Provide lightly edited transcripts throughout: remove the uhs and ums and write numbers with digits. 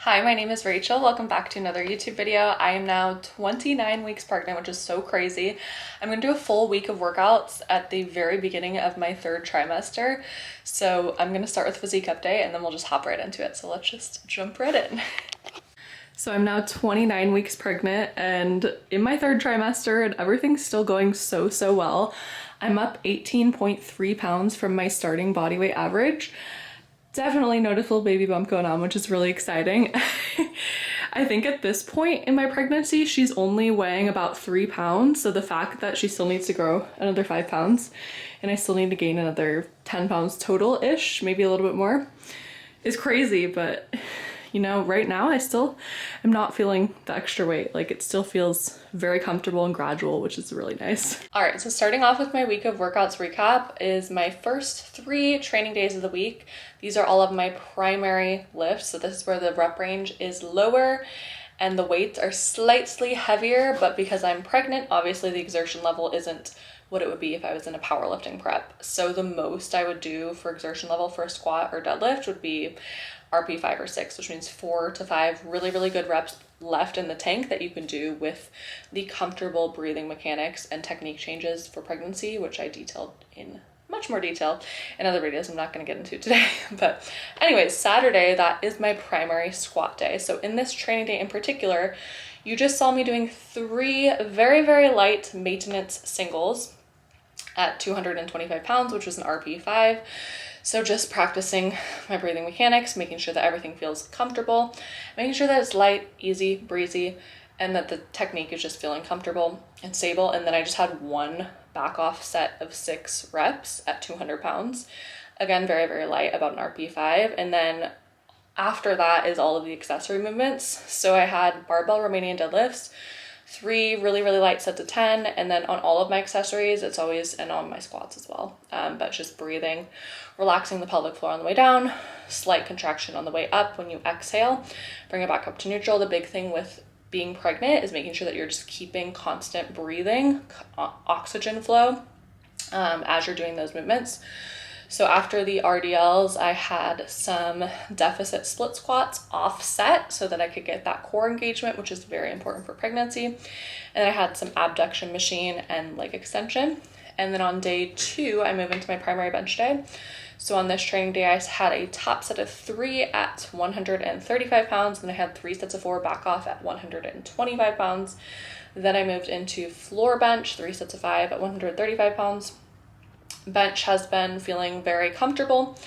Hi, my name is Rachel. Welcome back to another YouTube video. I am now 29 weeks pregnant, which is so crazy. I'm gonna do a full week of workouts at the very beginning of my third trimester. So I'm gonna start with physique update and then we'll just hop right into it. So let's just jump right in. So I'm now 29 weeks pregnant and in my third trimester and everything's still going so well. I'm up 18.3 pounds from my starting body weight average. Definitely noticeable baby bump going on, which is really exciting. I think at this point in my pregnancy, she's only weighing about 3 pounds. So the fact that she still needs to grow another 5 pounds and I still need to gain another 10 pounds total-ish, maybe a little bit more, is crazy. But you know, right now I still am not feeling the extra weight. Like it still feels very comfortable and gradual, which is really nice. All right, so starting off with my week of workouts recap is my first 3 training days of the week. These are all of my primary lifts. So this is where the rep range is lower and the weights are slightly heavier, but because I'm pregnant, obviously the exertion level isn't what it would be if I was in a powerlifting prep. So the most I would do for exertion level for a squat or deadlift would be RP 5 or 6, which means 4 to 5 really good reps left in the tank that you can do with the comfortable breathing mechanics and technique changes for pregnancy, which I detailed in much more detail in other videos I'm not going to get into today. But anyways, Saturday, that is my primary squat day. So in this training day in particular, you just saw me doing 3 very light maintenance singles at 225 pounds, which was an RP 5. So just practicing my breathing mechanics, making sure that everything feels comfortable, making sure that it's light, easy, breezy, and that the technique is just feeling comfortable and stable. And then I just had 1 back off set of 6 reps at 200 pounds. Again, very light, about an RP 5. And then after that is all of the accessory movements. So I had barbell Romanian deadlifts, 3 really light sets of 10, and then on all of my accessories, it's always, and on my squats as well, but just breathing, relaxing the pelvic floor on the way down, slight contraction on the way up. When you exhale, bring it back up to neutral. The big thing with being pregnant is making sure that you're just keeping constant breathing, oxygen flow as you're doing those movements. So after the RDLs, I had some deficit split squats offset so that I could get that core engagement, which is very important for pregnancy. And I had some abduction machine and leg extension. And then on day 2, I move into my primary bench day. So on this training day, I had a top set of 3 at 135 pounds. And I had 3 sets of 4 back off at 125 pounds. Then I moved into floor bench, 3 sets of 5 at 135 pounds. Bench has been feeling very comfortable.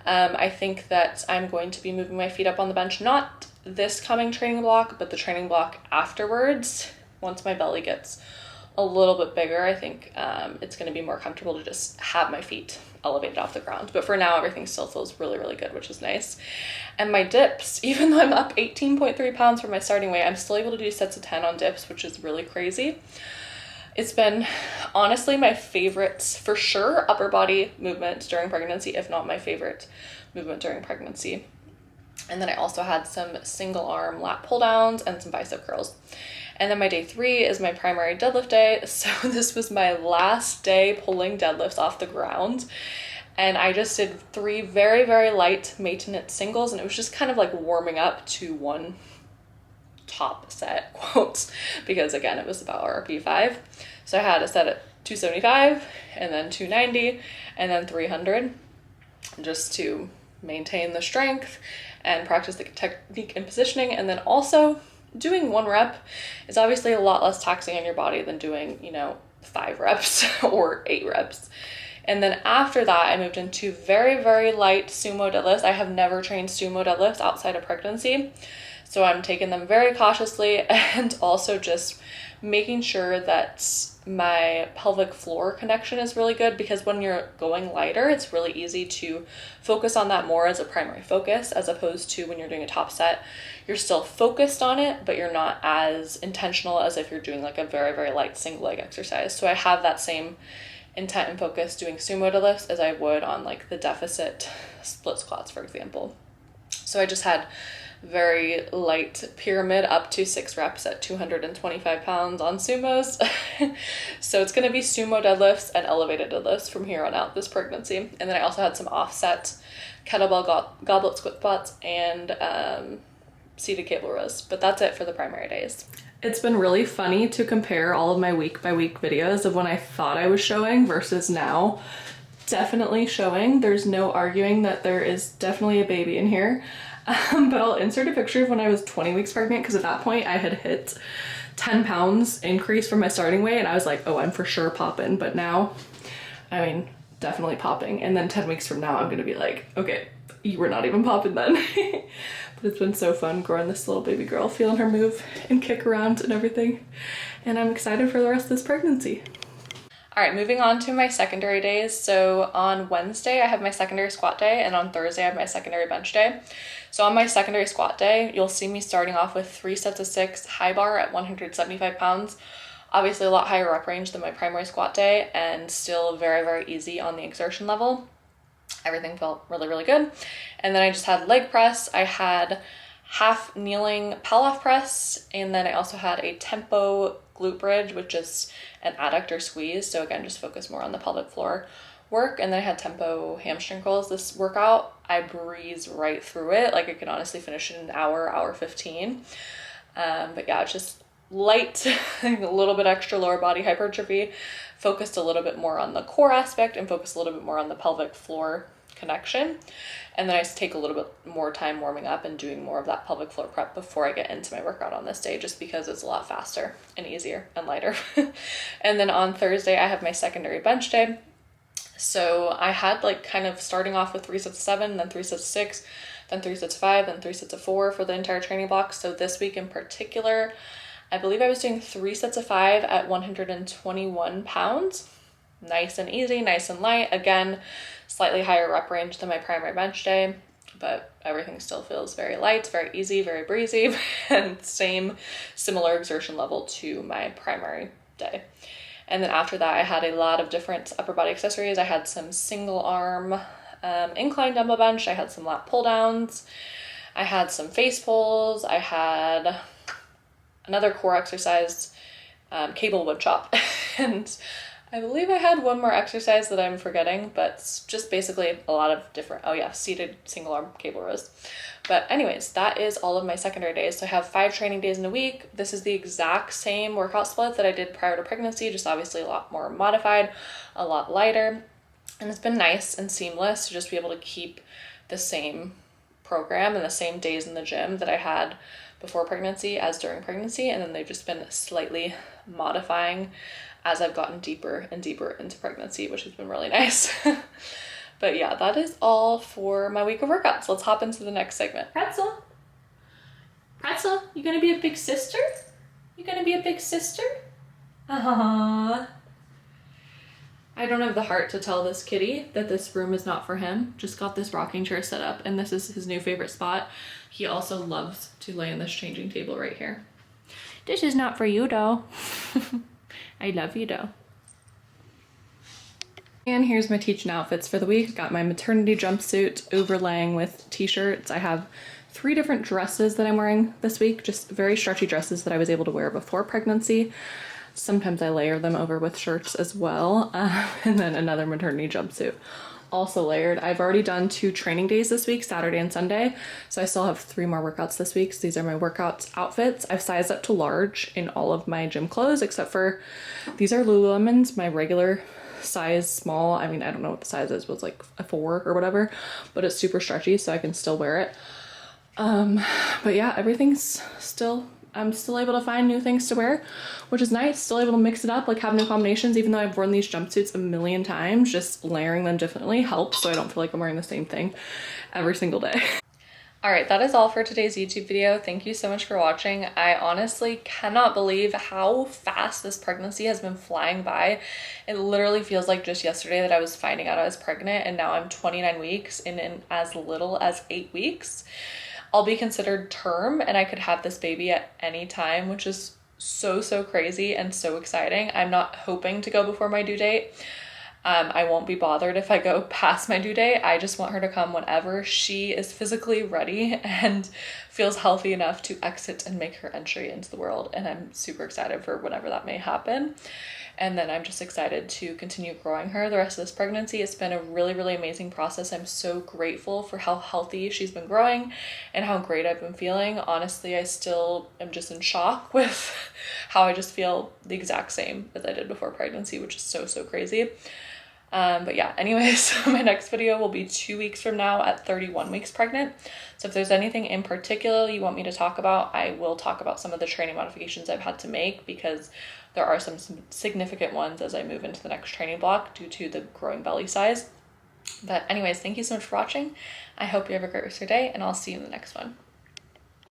I think that I'm going to be moving my feet up on the bench, not this coming training block, but the training block afterwards. Once my belly gets a little bit bigger, I think it's going to be more comfortable to just have my feet elevated off the ground. But for now, everything still feels really good, which is nice. And my dips, even though I'm up 18.3 pounds from my starting weight, I'm still able to do sets of 10 on dips, which is really crazy. It's been honestly my favorite, for sure, upper body movement during pregnancy, if not my favorite movement during pregnancy. And then I also had some single arm lat pull downs and some bicep curls. And then my day 3 is my primary deadlift day. So this was my last day pulling deadlifts off the ground. And I just did 3 very light maintenance singles, and it was just kind of like warming up to 1 top set, quotes, because again, it was about RP 5. So I had a set at 275 and then 290 and then 300 just to maintain the strength and practice the technique and positioning. And then also doing 1 rep is obviously a lot less taxing on your body than doing, 5 reps or 8 reps. And then after that, I moved into very light sumo deadlifts. I have never trained sumo deadlifts outside of pregnancy. So I'm taking them very cautiously and also just making sure that my pelvic floor connection is really good, because when you're going lighter, it's really easy to focus on that more as a primary focus, as opposed to when you're doing a top set, you're still focused on it, but you're not as intentional as if you're doing like a very light single leg exercise. So I have that same intent and focus doing sumo deadlifts as I would on like the deficit split squats, for example. So I just had very light pyramid up to 6 reps at 225 pounds on sumos. So it's going to be sumo deadlifts and elevated deadlifts from here on out this pregnancy. And then I also had some offset kettlebell goblet squats and seated cable rows, but that's it for the primary days. It's been really funny to compare all of my week by week videos of when I thought I was showing versus now. Definitely showing. There's no arguing that there is definitely a baby in here. But I'll insert a picture of when I was 20 weeks pregnant, because at that point I had hit 10 pounds increase from my starting weight and I was like, oh, I'm for sure popping. But now, I mean, definitely popping. And then 10 weeks from now, I'm gonna be like, okay, you were not even popping then. But it's been so fun growing this little baby girl, feeling her move and kick around and everything. And I'm excited for the rest of this pregnancy. All right, moving on to my secondary days. So on Wednesday, I have my secondary squat day, and on Thursday, I have my secondary bench day. So on my secondary squat day, you'll see me starting off with 3 sets of 6 high bar at 175 pounds. Obviously a lot higher rep range than my primary squat day, and still very, very easy on the exertion level. Everything felt really, really good. And then I just had leg press. I had half kneeling Palloff press, and then I also had a tempo glute bridge, which is an adductor squeeze. So again, just focus more on the pelvic floor work. And then I had tempo hamstring curls. This workout, I breeze right through it. Like I could honestly finish in an hour 15. But yeah, it's just light, a little bit extra lower body hypertrophy, focused a little bit more on the core aspect and focused a little bit more on the pelvic floor connection. And then I take a little bit more time warming up and doing more of that pelvic floor prep before I get into my workout on this day, just because it's a lot faster and easier and lighter. And then on Thursday, I have my secondary bench day. So I had like kind of starting off with 3 sets of 7, then 3 sets of 6, then 3 sets of 5, then 3 sets of 4 for the entire training block. So this week in particular, I believe I was doing 3 sets of 5 at 121 pounds. Nice and easy, nice and light. Again, slightly higher rep range than my primary bench day, but everything still feels very light, very easy, very breezy, and similar exertion level to my primary day. And then after that, I had a lot of different upper body accessories. I had some single arm incline dumbbell bench. I had some lat pull downs. I had some face pulls. I had another core exercise, cable wood chop. And I believe I had one more exercise that I'm forgetting, but it's just basically a lot of different, seated single arm cable rows. But anyways, that is all of my secondary days. So I have 5 training days in a week. This is the exact same workout split that I did prior to pregnancy, just obviously a lot more modified, a lot lighter. And it's been nice and seamless to just be able to keep the same program and the same days in the gym that I had before pregnancy as during pregnancy. And then they've just been slightly modifying as I've gotten deeper and deeper into pregnancy, which has been really nice. But yeah, that is all for my week of workouts. Let's hop into the next segment. Pretzel, you gonna be a big sister? You gonna be a big sister? Aww. I don't have the heart to tell this kitty that this room is not for him. Just got this rocking chair set up, and this is his new favorite spot. He also loves to lay on this changing table right here. This is not for you though. I love you though. And here's my teaching outfits for the week. Got my maternity jumpsuit overlaying with t-shirts. I have 3 different dresses that I'm wearing this week, just very stretchy dresses that I was able to wear before pregnancy. Sometimes I layer them over with shirts as well. And then another maternity jumpsuit, also layered. I've already done 2 training days this week, Saturday and Sunday. So I still have 3 more workouts this week. So these are my workouts outfits. I've sized up to large in all of my gym clothes, except for these are Lululemon's, my regular size small. I mean, I don't know what the size is, but it's like a 4 or whatever, but it's super stretchy, so I can still wear it. But yeah, I'm still able to find new things to wear, which is nice. Still able to mix it up, like have new combinations, even though I've worn these jumpsuits a million times. Just layering them differently helps, so I don't feel like I'm wearing the same thing every single day. All right, that is all for today's YouTube video. Thank you so much for watching. I honestly cannot believe how fast this pregnancy has been flying by. It literally feels like just yesterday that I was finding out I was pregnant, and now I'm 29 weeks and in as little as 8 weeks. I'll be considered term, and I could have this baby at any time, which is so crazy and so exciting. I'm not hoping to go before my due date. I won't be bothered if I go past my due date. I just want her to come whenever she is physically ready and feels healthy enough to exit and make her entry into the world. And I'm super excited for whenever that may happen. And then I'm just excited to continue growing her the rest of this pregnancy. It's been a really, really amazing process. I'm so grateful for how healthy she's been growing and how great I've been feeling. Honestly, I still am just in shock with how I just feel the exact same as I did before pregnancy, which is so, so crazy. But yeah, anyways, my next video will be 2 weeks from now at 31 weeks pregnant. So if there's anything in particular you want me to talk about, I will talk about some of the training modifications I've had to make, because there are some significant ones as I move into the next training block due to the growing belly size. But anyways, thank you so much for watching. I hope you have a great rest of your day, and I'll see you in the next one.